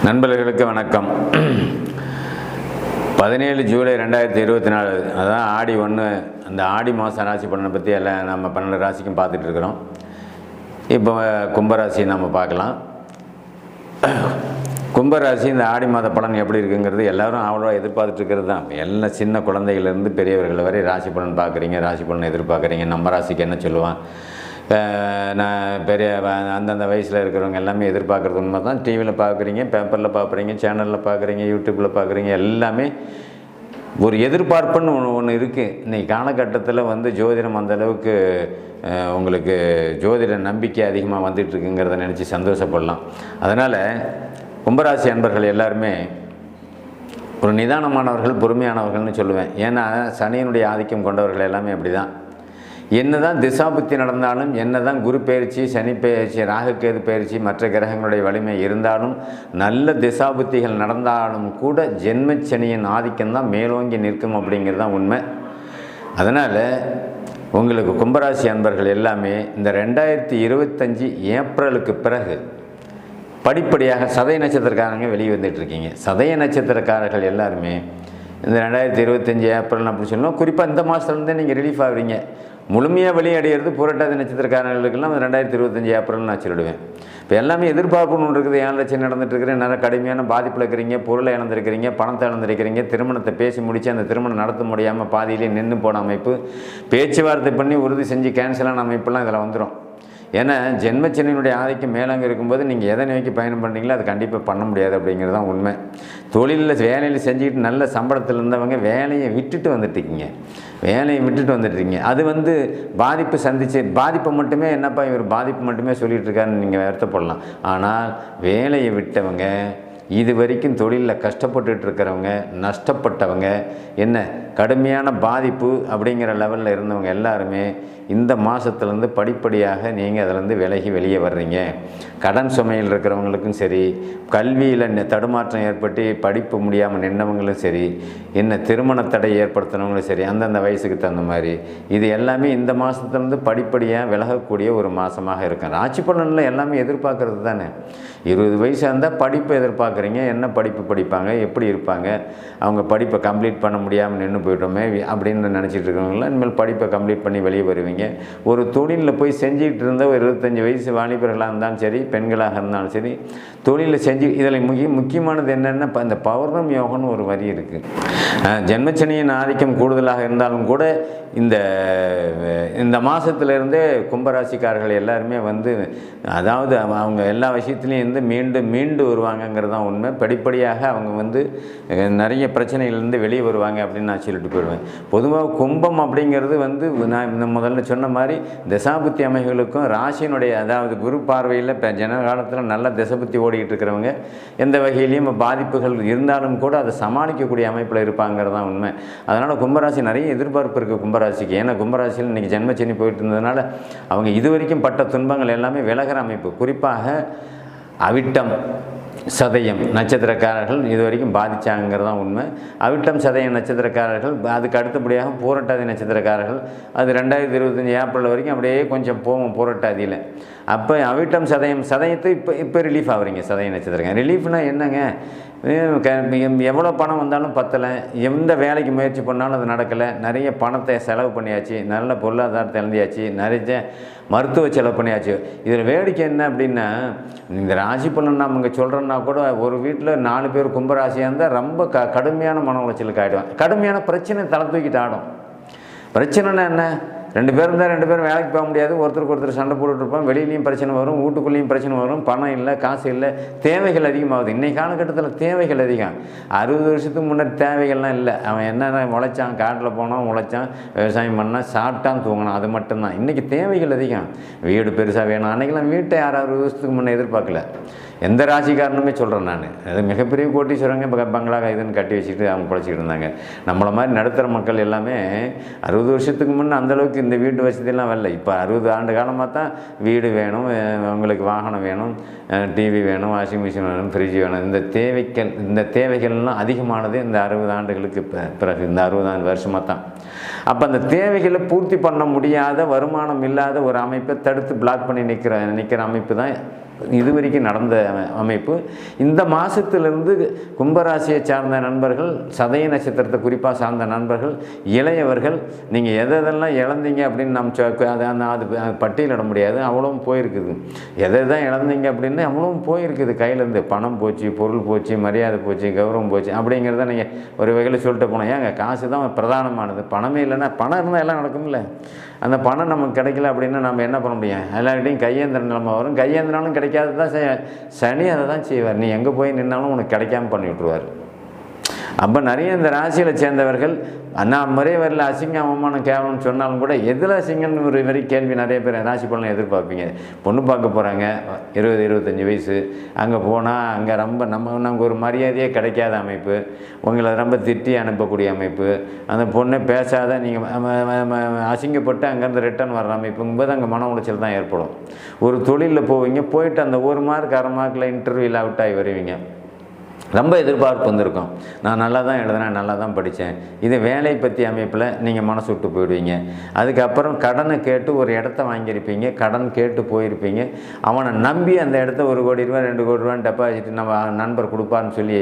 நண்பர்களுக்கு வணக்கம். 17 ஜூலை 2024, அதான் ஆடி 1. அந்த ஆடி மாதம் ராசி பலனை பற்றி எல்லாம் நம்ம 12 ராசிக்கும் பார்த்துட்டு இருக்கிறோம். இப்போ கும்பராசி நம்ம பார்க்கலாம். கும்பராசி இந்த ஆடி மாத பலன் எப்படி இருக்குங்கிறது எல்லோரும் அவ்வளோ எதிர்பார்த்துட்டு இருக்கிறது தான். எல்லாம் சின்ன குழந்தைகளிலிருந்து பெரியவர்கள் வரை ராசி பலன் பார்க்குறீங்க, ராசி பலன் எதிர்பார்க்குறீங்க. நம்ம ராசிக்கு என்ன சொல்லுவான், நான் பெரிய அந்தந்த வயசில் இருக்கிறவங்க எல்லாமே எதிர்பார்க்குறது உண்மை தான். டிவியில் பார்க்குறீங்க, பேப்பரில் பார்க்குறீங்க, சேனலில் பார்க்குறீங்க, யூடியூப்பில் பார்க்குறீங்க. எல்லாமே ஒரு எதிர்பார்ப்புன்னு ஒன்று இருக்குது. இன்றைக்கி காலகட்டத்தில் ஜோதிடம் அந்தளவுக்கு உங்களுக்கு ஜோதிட நம்பிக்கை அதிகமாக வந்துட்டுருக்குங்கிறத நினச்சி சந்தோஷப்படலாம். அதனால் கும்பராசி அன்பர்கள் எல்லாருமே ஒரு நிதானமானவர்கள், பொறுமையானவர்கள்னு சொல்லுவேன். ஏன்னா சனியினுடைய ஆதிக்கம் கொண்டவர்கள் எல்லாமே அப்படி தான். என்ன தான் திசாபுத்தி நடந்தாலும், என்ன தான் குரு பயிற்சி, சனி பயிற்சி, ராகுகேது பயிற்சி, மற்ற கிரகங்களுடைய வலிமை இருந்தாலும், நல்ல திசாபுத்திகள் நடந்தாலும் கூட ஜென்மச்சனியின் ஆதிக்கம்தான் மேலோங்கி நிற்கும் அப்படிங்கிறது தான் உண்மை. அதனால் உங்களுக்கு கும்பராசி அன்பர்கள் எல்லாமே இந்த 2025 ஏப்ரலுக்கு பிறகு படிப்படியாக சதய நட்சத்திரக்காரங்க வெளியே வந்துட்டுருக்கீங்க. சதய நட்சத்திரக்காரர்கள் எல்லாருமே இந்த 2025 ஏப்ரல் அப்படி சொல்லணும். குறிப்பாக இந்த மாதத்துலேருந்தே நீங்கள் ரிலீஃப் ஆகுறீங்க. முழுமையாக வெளியடைகிறது புரட்டாதி நட்சத்திரக்காரர்களுக்கெல்லாம் 2025 ஏப்ரல்னு நான் சொல்லிடுவேன். இப்போ எல்லாமே எதிர்பார்ப்புன்னு ஒன்று இருக்குது. 7 லட்சம் நடந்துட்டுருக்குறேன், நிறைய கடுமையான பாதிப்பில் இருக்கிறீங்க, பொருளை இழந்திருக்கிறீங்க, பணத்தை இழந்திருக்கிறீங்க, திருமணத்தை பேசி முடித்து அந்த திருமணம் நடத்த முடியாமல் பாதியிலே நின்று போன அமைப்பு, பேச்சுவார்த்தை பண்ணி உறுதி செஞ்சு கேன்சலான அமைப்பெல்லாம் இதில் வந்துடும். ஏன்னா ஜென்மச்சனியினுடைய ஆதிக்கம் மேலாங்க இருக்கும்போது நீங்கள் எதை நோக்கி பயணம் பண்ணுறீங்களோ அது கண்டிப்பாக பண்ண முடியாது அப்படிங்கிறது தான் உண்மை. தொழிலில் வேலையில் செஞ்சுக்கிட்டு நல்ல சம்பளத்தில் இருந்தவங்க வேலையை விட்டுட்டு வந்துட்டுருக்கீங்க. அது பாதிப்பு சந்திச்சு, பாதிப்பை மட்டுமே என்னப்பா இவர் பாதிப்பு மட்டுமே சொல்லிகிட்டு இருக்காருன்னு நீங்கள் வருத்தப்படலாம். ஆனால் வேலையை விட்டவங்க, இது வரைக்கும் தொழிலில் கஷ்டப்பட்டுட்டு இருக்கிறவங்க, நஷ்டப்பட்டவங்க, என்ன கடுமையான பாதிப்பு அப்படிங்கிற லெவலில் இருந்தவங்க எல்லாருமே இந்த மாதத்துலேருந்து படிப்படியாக நீங்கள் அதிலேருந்து விலகி வெளியே வர்றீங்க. கடன் சுமையில் இருக்கிறவங்களுக்கும் சரி, கல்வியில் தடுமாற்றம் ஏற்பட்டு படிப்பு முடியாமல் நின்றவங்களும் சரி, என்ன திருமண தடை ஏற்படுத்தினவங்களும் சரி, அந்தந்த வயசுக்கு தகுந்த மாதிரி இது எல்லாமே இந்த மாதத்துலேருந்து படிப்படியாக விலகக்கூடிய ஒரு மாதமாக இருக்கும். ராசி பலனில் எல்லாமே எதிர்பார்க்கறது தானே. 20 வயசாக இருந்தால் படிப்பை எதிர்பார்க்குறீங்க. என்ன படிப்பு படிப்பாங்க, எப்படி இருப்பாங்க, அவங்க படிப்பை கம்ப்ளீட் பண்ண முடியாமல் நின்று போயிட்டோமே அப்படின்னு நினச்சிட்டு இருக்கவங்களாம் இனிமேல் படிப்பை கம்ப்ளீட் பண்ணி வெளியே வருவீங்க. ஒரு தொழிலில் போய் செஞ்சுக்கிட்டு இருந்த ஒரு 25 வயசு வாலிபர்களாக இருந்தாலும் சரி, பெண்களாக இருந்தாலும் சரி, தொழிலில் செஞ்சு இதில் முக்கியமானது என்னென்னா இந்த பௌர்ணமி யோகம்னு ஒரு வரி இருக்குது. ஜென்மச்சனியின் ஆதிக்கம் கூடுதலாக இருந்தாலும் கூட இந்த மாதத்துலேருந்தே கும்பராசிக்காரர்கள் எல்லாருமே அதாவது அவங்க எல்லா விஷயத்துலேயும் மீண்டு வருவாங்கங்கிறது தான் உண்மை. படிப்படியாக அவங்க நிறைய பிரச்சனைகள்லேருந்து வெளியே வருவாங்க அப்படின்னு நான் சொல்லிட்டு போயிடுவேன். பொதுவாக கும்பம் அப்படிங்கிறது நான் முதல்ல சொன்ன மாதிரி தசாபுத்தி அமைகளுக்கும் ராசியினுடைய, அதாவது குரு பார்வையில் இப்போ ஜன காலத்தில் நல்ல தசபுத்தி ஓடிக்கிட்டு இருக்கிறவங்க எந்த வகையிலையும் பாதிப்புகள் இருந்தாலும் கூட அதை சமாளிக்கக்கூடிய அமைப்பில் இருப்பாங்கிறது தான் உண்மை. அதனால் கும்பராசி நிறைய எதிர்பார்ப்பு இருக்குது கும்பராசிக்கு. ஏன்னா கும்பராசியில் இன்றைக்கி ஜென்மச்சனி போயிட்டு இருந்ததுனால அவங்க இது வரைக்கும் பட்ட துன்பங்கள் எல்லாமே விலகிற அமைப்பு. குறிப்பாக அவிட்டம், சதயம் நட்சத்திரக்காரர்கள் இது வரைக்கும் பாதித்தாங்கிறது தான் உண்மை. அவிட்டம், சதயம் நட்சத்திரக்காரர்கள், அதுக்கு அடுத்தபடியாக பூரட்டாதி நட்சத்திரக்காரர்கள், அது 2025 ஏப்ரல் வரைக்கும் அப்படியே கொஞ்சம் போவோம் பூரட்டாதியில். அப்போ அவிட்டம், சதயத்தை இப்போ ரிலீஃப் ஆகுறீங்க. சதய நட்சத்திரங்க ரிலீஃப்னால் என்னங்க, எவ்வளோ பணம் வந்தாலும் பத்தலை, எந்த வேலைக்கு முயற்சி பண்ணாலும் அது நடக்கலை, நிறைய பணத்தை செலவு பண்ணியாச்சு, நல்ல பொருளாதாரத்தை இழந்தியாச்சு, நிறைய மருத்துவ செலவு பண்ணியாச்சு. இதில் வேடிக்கை என்ன அப்படின்னா, இந்த ராசி பலன் நம்ம இங்கே சொல்கிறோன்னா கூட ஒரு வீட்டில் 4 பேர் கும்பராசியாக இருந்தால் ரொம்ப கடுமையான மன உளைச்சலுக்கு ஆகிடுவான். கடுமையான பிரச்சனை தலை தூக்கிட்டு ஆடும். பிரச்சனைனா என்ன, 2 பேர் இருந்தால் 2 பேரும் வேலைக்கு போக முடியாது, ஒருத்தருக்கு ஒருத்தர் சண்டை போட்டுட்ருப்போம், வெளியிலையும் பிரச்சனை வரும், வீட்டுக்குள்ளேயும் பிரச்சனை வரும், பணம் இல்லை, காசு இல்லை, தேவைகள் அதிகமாகுது. இன்றைக்கி காலகட்டத்தில் தேவைகள் அதிகம். 60 வருஷத்துக்கு முன்னாடி தேவைகள்லாம் இல்லை. அவன் என்னென்ன உழைச்சான், காட்டில் போனான், உழைச்சான், விவசாயம் பண்ணான், சாப்பிட்டான், தூங்கினான், அது மட்டும்தான். இன்றைக்கி தேவைகள் அதிகம். வீடு பெருசாக வேணும். அன்றைக்கெல்லாம் வீட்டை 60 வருஷத்துக்கு முன்னே எதிர்பார்க்கல. எந்த ராசிக்காரனுமே சொல்கிறேன் நான். அது மிகப்பெரிய கோட்டீஸ்வரங்க பங்களா இதுன்னு கட்டி வச்சுட்டு அவங்க பிழைச்சிக்கிட்டு இருந்தாங்க. நம்மளை மாதிரி நடுத்தர மக்கள் எல்லாமே 60 வருஷத்துக்கு முன்னே அந்தளவுக்கு இந்த வீட்டு வசதியெல்லாம் வரல. இப்போ 60 ஆண்டு காலமாக தான் வீடு வேணும், அவங்களுக்கு வாகனம் வேணும், டிவி வேணும், வாஷிங் மிஷின் வேணும், ஃப்ரிட்ஜ் வேணும். இந்த தேவைகள்லாம் அதிகமானது இந்த 60 ஆண்டுகளுக்கு பிறகு, இந்த 60 வருஷமாக தான். அப்போ அந்த தேவைகளை பூர்த்தி பண்ண முடியாத, வருமானம் இல்லாத ஒரு அமைப்பை தடுத்து பிளாக் பண்ணி நிற்கிற அமைப்பு தான் இது வரைக்கும் நடந்த அமைப்பு. இந்த மாதத்திலிருந்து கும்பராசியை சார்ந்த நண்பர்கள், சதய நட்சத்திரத்தை குறிப்பாக சார்ந்த நண்பர்கள், இளையவர்கள், நீங்கள் எதெல்லாம் இழந்தீங்க அப்படின்னு அது பட்டியலிட முடியாது, அவ்வளவும் போயிருக்குது. எதை தான் இழந்தீங்க அப்படின்னு அவ்வளவும் போயிருக்குது. கையிலேருந்து பணம் போச்சு, பொருள் போச்சு, மரியாதை போச்சு, கௌரவம் போச்சு அப்படிங்கிறத நீங்கள் ஒரு வகையில் சொல்லிட்டு போனோம். ஏங்க காசு தான் பிரதானமானது, பணமே இல்லைன்னா, பணம் இருந்தால் எல்லாம் நடக்கும்ல. அந்த பணம் நமக்கு கிடைக்கல அப்படின்னா நம்ம என்ன பண்ண முடியும்? எல்லார்கிட்டையும் கையேந்திர நிலைமை வரும். கையேந்திராலும் கிடைக்காது தான் சனி அதை தான் செய்வார். நீ எங்கே போய் நின்னாலும் உனக்கு கிடைக்காம பண்ணி விட்ருவார். அப்போ நிறைய இந்த ராசியில் சேர்ந்தவர்கள் நான் முறை வரல அசிங்க அவமானம் கேவலம்னு சொன்னாலும் கூட எதில் அசிங்கன்னு ஒரு வரை கேள்வி நிறைய பேர் ராசி பலன் எதிர்பார்ப்பீங்க. பொண்ணு பார்க்க போகிறாங்க, 20-25 வயசு, அங்கே போனால் அங்கே ரொம்ப நமக்கு ஒரு மரியாதையே கிடைக்காத அமைப்பு, உங்களை ரொம்ப திட்டி அனுப்பக்கூடிய அமைப்பு, அந்த பொண்ணை பேசாத நீங்கள் அசிங்கப்பட்டு அங்கேருந்து ரிட்டர்ன் வர்ற அமைப்புங்கும்போது அங்கே மன உளைச்சல் தான் ஏற்படும். ஒரு தொழிலில் போவீங்க, போயிட்டு அந்த 1 மார்க் 1/2 மார்க்கில் இன்டர்வியூவில் அவுட் ஆகி வருவீங்க. ரொம்ப எதிர்பார்ப்பு வந்திருக்கும். நான் நல்லா தான் எழுதினேன், நல்லா தான் படித்தேன். இது வேலை பற்றி அமைப்பில் நீங்கள் மனசு விட்டு போயிடுவீங்க. அதுக்கப்புறம் கடனை கேட்டு ஒரு இடத்த வாங்கியிருப்பீங்க, கடன் கேட்டு போயிருப்பீங்க. அவனை நம்பி அந்த இடத்த 1 கோடி ரூபா 2 கோடி ரூபான்னு டெபாசிட் நம்ம நண்பர் கொடுப்பார்னு சொல்லி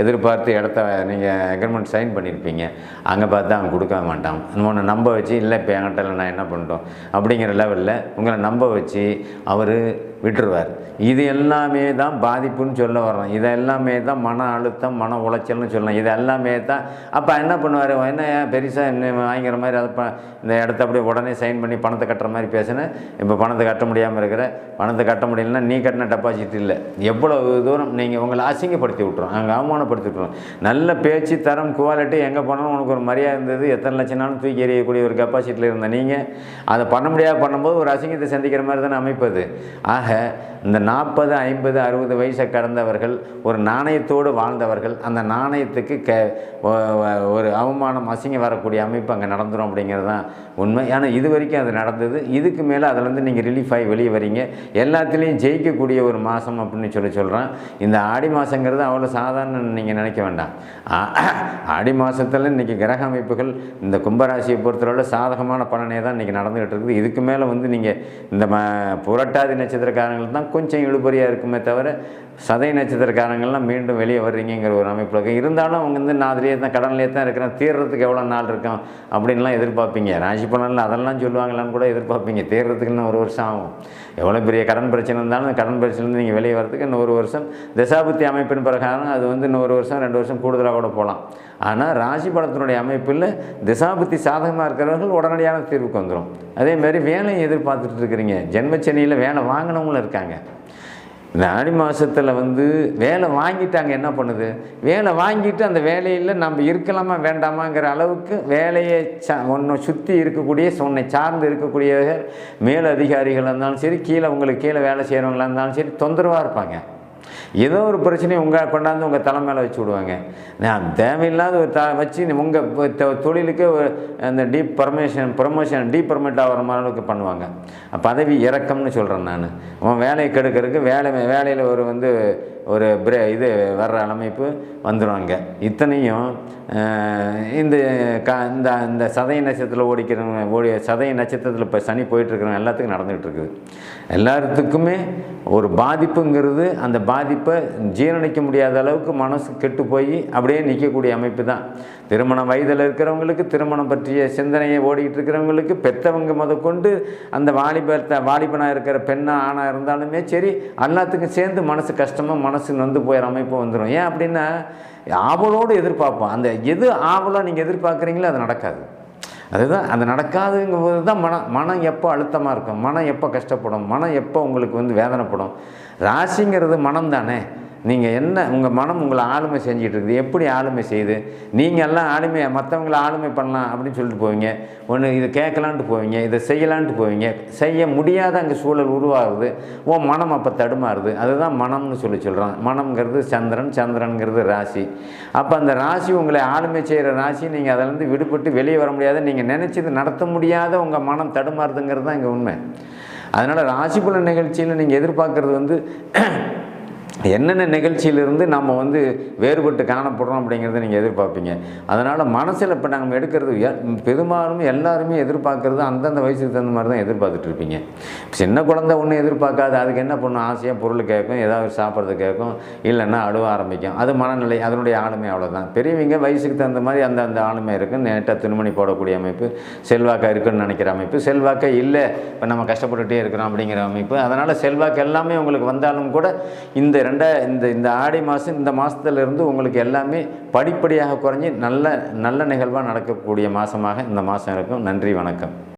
எதிர்பார்த்து இடத்த நீங்கள் அக்ரிமெண்ட் சைன் பண்ணியிருப்பீங்க. அங்கே பார்த்தா அவன் கொடுக்க மாட்டான். உன்னை நம்ப வச்சு, இல்லை இப்போ என்கிட்ட நான் என்ன பண்ணிட்டோம் அப்படிங்கிற லெவலில் உங்களை நம்ப வச்சு அவர் விட்டுருவார். இது எல்லாமே தான் பாதிப்புன்னு சொல்ல வர்றோம். இது எல்லாமே தான் மன அழுத்தம், மன உளைச்சல்னு சொல்லலாம். இது எல்லாமே தான். அப்போ என்ன பண்ணுவார்? என்ன பெருசாக இன்னும் வாங்கிற மாதிரி அதை இந்த இடத்த அப்படியே உடனே சைன் பண்ணி பணத்தை கட்டுற மாதிரி பேசினேன். இப்போ பணத்தை கட்ட முடியாமல் இருக்கிற, பணத்தை கட்ட முடியலன்னா நீ கட்டின டெபாசிட் இல்லை. எவ்வளோ தூரம் நீங்கள் உங்களை அசிங்கப்படுத்தி விட்ருவோம், அங்கே அவமானப்படுத்தி விட்ருவோம். நல்ல பேச்சு, தரம், குவாலிட்டி, எங்கே போனாலும் உனக்கு ஒரு மரியாதை இருந்தது, எத்தனை லட்சம்னாலும் தூக்கி எறியக்கூடிய ஒரு கெப்பாசிட்டியில் இருந்த நீங்கள் அதை பண்ண முடியாது பண்ணும்போது ஒரு அசிங்கத்தை சந்திக்கிற மாதிரி தானே அமைப்பது. ஆக இந்த 40, 50, 60 வயசை கடந்தவர்கள், ஒரு நாணயத்தோடு வாழ்ந்தவர்கள், அந்த நாணயத்துக்கு ஒரு அவமானம், அசிங்கம் வரக்கூடிய அமைப்பு அங்கே நடந்துடும் அப்படிங்கிறது தான் உண்மை. ஏன்னா இது வரைக்கும் அது நடந்தது. இதுக்கு மேலே அதிலேருந்து நீங்கள் ரிலீஃப் ஆகி வெளியே வரீங்க. எல்லாத்துலேயும் ஜெயிக்கக்கூடிய ஒரு மாதம் அப்படின்னு சொல்கிறேன். இந்த ஆடி மாதங்கிறது அவ்வளோ சாதாரண நீங்கள் நினைக்க வேண்டாம். ஆடி மாதத்தில் இன்றைக்கி கிரக அமைப்புகள் இந்த கும்பராசியை பொறுத்தவரை சாதகமான பலனே தான் இன்றைக்கி நடந்துகிட்டு இருக்குது. இதுக்கு மேலே நீங்கள் இந்த புரட்டாதி நட்சத்திரக்காரங்கள் தான் கொஞ்சம் இழுபறியாக இருக்குமே தவிர, சதய நட்சத்திரக்காரங்கள்லாம் மீண்டும் வெளியே வர்றீங்கிற ஒரு அமைப்பில் இருந்தாலும் அவங்க நான் அதிலே தான் கடனிலே தான் இருக்கிறேன், தீர்றதுக்கு எவ்வளோ நாள் இருக்கும் அப்படின்லாம் எதிர்பார்ப்பீங்க. ராசி பலனில் அதெல்லாம் சொல்லுவாங்களான்னு கூட எதிர்பார்ப்பீங்க. தீர்றதுக்கு இன்னும் 1 வருஷம் ஆகும். எவ்வளோ பெரிய கடன் பிரச்சனை இருந்தாலும் அந்த கடன் பிரச்சனைலேருந்து நீங்கள் வெளியே வரதுக்கு இன்னும் 1 வருஷம். தசாபுத்தி அமைப்பின் பிரகாரம் அது இன்னும் 1 வருஷம் 2 வருஷம் கூடுதலாக கூட போகலாம். ஆனால் ராசி பலத்தினுடைய அமைப்பில் திசாபுத்தி சாதகமாக இருக்கிறவர்கள் உடனடியான தீர்வுக்கு வந்துடும். அதேமாதிரி வேலையை எதிர்பார்த்துட்டு இருக்கிறீங்க. ஜென்மச்சனியில் வேலை வாங்கினவங்களும் இருக்காங்க. இந்த ஆடி மாதத்தில் வேலை வாங்கிட்டாங்க. என்ன பண்ணுது? வேலை வாங்கிட்டு அந்த வேலையில் நம்ம இருக்கலாமா வேண்டாமாங்கிற அளவுக்கு வேலையை ஒன்று சுற்றி இருக்கக்கூடிய, உன்னை சார்ந்து இருக்கக்கூடிய மேல் அதிகாரிகளாக இருந்தாலும் சரி, உங்களுக்கு கீழே வேலை செய்கிறவங்களாக இருந்தாலும் சரி, தொந்தரவாக இருப்பாங்க. ஏதோ ஒரு பிரச்சனையை கொண்டாந்து உங்கள் தலை மேலே வச்சு விடுவாங்க. நான் தேவையில்லாத ஒரு வச்சு உங்கள் தொழிலுக்கு அந்த ப்ரமோஷன் டீபர்மெண்ட் ஆகிற அளவுக்கு பண்ணுவாங்க. பதவி இறக்கம்னு சொல்கிறேன் நான். உன் வேலையை கெடுக்கிறதுக்கு வேலையில் ஒரு இது வர்ற அமைப்பு வந்துடுவாங்க. இத்தனையும் இந்த சதய நட்சத்திரத்தில் சதய நட்சத்திரத்தில் இப்போ சனி போயிட்டுருக்கிறவங்க எல்லாத்துக்கும் நடந்துகிட்டு இருக்குது. எல்லாத்துக்குமே ஒரு பாதிப்புங்கிறது, அந்த பாதிப்பை ஜீரணிக்க முடியாத அளவுக்கு மனசு கெட்டு போய் அப்படியே நிற்கக்கூடிய அமைப்பு தான். திருமண வயதில் இருக்கிறவங்களுக்கு, திருமணம் பற்றிய சிந்தனையை ஓடிக்கிட்டு இருக்கிறவங்களுக்கு, பெற்றவங்க முதற்கொண்டு அந்த வாலிபனாக இருக்கிற பெண்ணாக ஆணாக இருந்தாலுமே சரி, எல்லாத்துக்கும் சேர்ந்து மனசு கஷ்டமாக, மனசு நொந்து போயிற அமைப்பு வந்துடும். ஏன் அப்படின்னா ஆவலோடு எதிர்பார்ப்போம். அந்த எது ஆவலாக நீங்கள் எதிர்பார்க்குறீங்களோ அது நடக்காது. அதுதான் அது நடக்காதுங்கும்போது தான் மனம் எப்போ அழுத்தமாக இருக்கும், மனம் எப்போ கஷ்டப்படும், மனம் எப்போ உங்களுக்கு வேதனைப்படும். ராசிங்கிறது மனம் தானே. நீங்கள் என்ன உங்கள் மனம் உங்களை ஆளுமை செஞ்சுட்டு இருக்குது. எப்படி ஆளுமை செய்யுது? நீங்கள் எல்லாம் மற்றவங்களை ஆளுமை பண்ணலாம் அப்படின்னு சொல்லிட்டு போவீங்க. ஒன்று இது கேட்கலான்ட்டு போவீங்க, இதை செய்யலான்ட்டு போவீங்க. செய்ய முடியாத அங்கே சூழல் உருவாகுது. மனம் அப்போ தடுமாறுது. அதுதான் மனம்னு சொல்கிறான். மனம்ங்கிறது சந்திரன்கிறது ராசி. அப்போ அந்த ராசி உங்களை ஆளுமை செய்கிற ராசி. நீங்கள் அதிலேருந்து விடுபட்டு வெளியே வர முடியாத, நீங்கள் நினச்சது நடத்த முடியாத உங்கள் மனம் தடுமாறுதுங்கிறது தான் இங்கே உண்மை. அதனால் ராசி பலன் நிகழ்ச்சியில் நீங்கள் எதிர்பார்க்குறது என்னென்ன நிகழ்ச்சியிலிருந்து நம்ம வந்து வேறுபட்டு காணப்படுறோம் அப்படிங்கிறத நீங்கள் எதிர்பார்ப்பீங்க. அதனால் மனசில் இப்போ நம்ம எடுக்கிறது பெரும்பாலும் எல்லாருமே எதிர்பார்க்குறது அந்தந்த வயசுக்கு தகுந்த மாதிரி தான் எதிர்பார்த்துட்ருப்பீங்க. சின்ன குழந்தை ஒன்றும் எதிர்பார்க்காது, அதுக்கு என்ன பண்ணும், ஆசையாக பொருள் கேட்கும், ஏதாவது சாப்பிட்றது கேட்கும், இல்லைன்னா அழுவ ஆரம்பிக்கும். அது மனநிலை, அதனுடைய ஆளுமை அவ்வளோதான். பெரியவங்க வயசுக்கு தகுந்த மாதிரி அந்த ஆளுமை இருக்குது. நேட்டாக துணிமணி போடக்கூடிய அமைப்பு, செல்வாக்காக இருக்குன்னு நினைக்கிற அமைப்பு, செல்வாக்கே இல்லை இப்போ நம்ம கஷ்டப்பட்டுகிட்டே இருக்கிறோம் அப்படிங்கிற அமைப்பு. அதனால் செல்வாக்கு எல்லாமே உங்களுக்கு வந்தாலும் கூட இந்த ஆடி மாதம், இந்த மாதத்துலேருந்து உங்களுக்கு எல்லாமே படிப்படியாக குறைஞ்சி நல்ல நிகழ்வாக நடக்கக்கூடிய மாதமாக இந்த மாதம் இருக்கும். நன்றி, வணக்கம்.